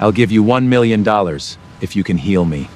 I'll give you $1 million if you can heal me.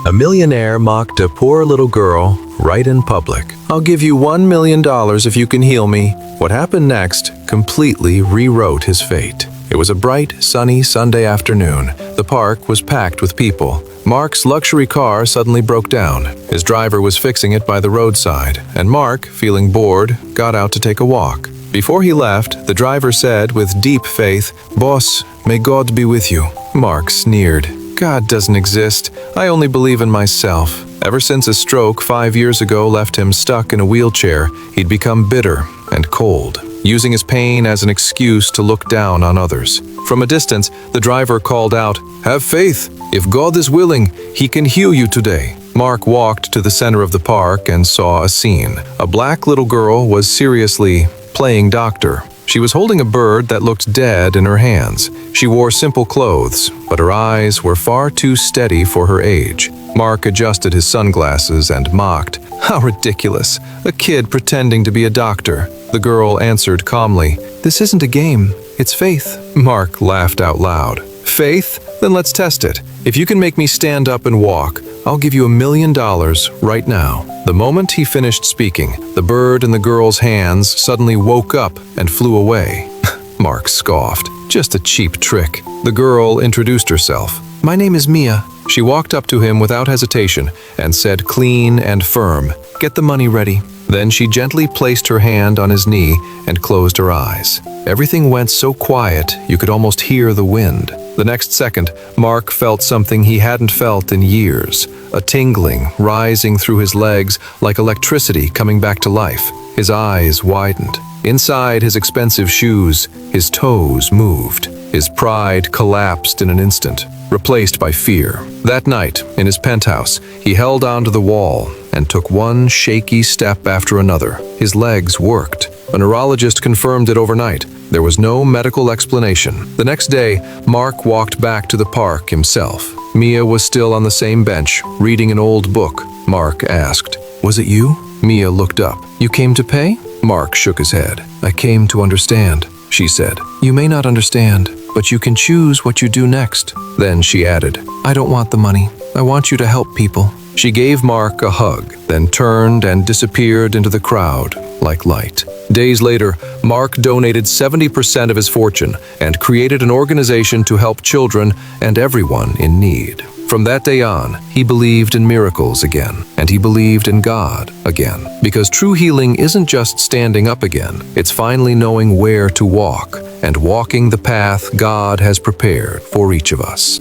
A millionaire mocked a poor little girl right in public. I'll give you $1 million if you can heal me. What happened next completely rewrote his fate. It was a bright, sunny Sunday afternoon. The park was packed with people. Mark's luxury car suddenly broke down. His driver was fixing it by the roadside, and Mark, feeling bored, got out to take a walk. Before he left, the driver said with deep faith, "Boss, may God be with you." Mark sneered. "God doesn't exist. I only believe in myself." Ever since a stroke 5 years ago left him stuck in a wheelchair, he'd become bitter and cold, using his pain as an excuse to look down on others. From a distance, the driver called out, "Have faith. If God is willing, He can heal you today." Mark walked to the center of the park and saw a scene. A black little girl was seriously playing doctor. She was holding a bird that looked dead in her hands. She wore simple clothes, but her eyes were far too steady for her age. Mark adjusted his sunglasses and mocked, "How ridiculous! A kid pretending to be a doctor." The girl answered calmly, "This isn't a game, it's faith." Mark laughed out loud. "Faith? Then let's test it. If you can make me stand up and walk, I'll give you $1 million right now." The moment he finished speaking, the bird in the girl's hands suddenly woke up and flew away. Mark scoffed. "Just a cheap trick." The girl introduced herself. "My name is Mia." She walked up to him without hesitation and said clean and firm, "Get the money ready." Then she gently placed her hand on his knee and closed her eyes. Everything went so quiet you could almost hear the wind. The next second, Mark felt something he hadn't felt in years, a tingling rising through his legs like electricity coming back to life. His eyes widened. Inside his expensive shoes, his toes moved. His pride collapsed in an instant, replaced by fear. That night, in his penthouse, he held onto the wall and took one shaky step after another. His legs worked. A neurologist confirmed it overnight. There was no medical explanation. The next day, Mark walked back to the park himself. Mia was still on the same bench, reading an old book. Mark asked, "Was it you?" Mia looked up. "You came to pay?" Mark shook his head. "I came to understand," she said. "You may not understand, but you can choose what you do next." Then she added, "I don't want the money. I want you to help people." She gave Mark a hug, then turned and disappeared into the crowd like light. Days later, Mark donated 70% of his fortune and created an organization to help children and everyone in need. From that day on, he believed in miracles again, and he believed in God again. Because true healing isn't just standing up again, it's finally knowing where to walk and walking the path God has prepared for each of us.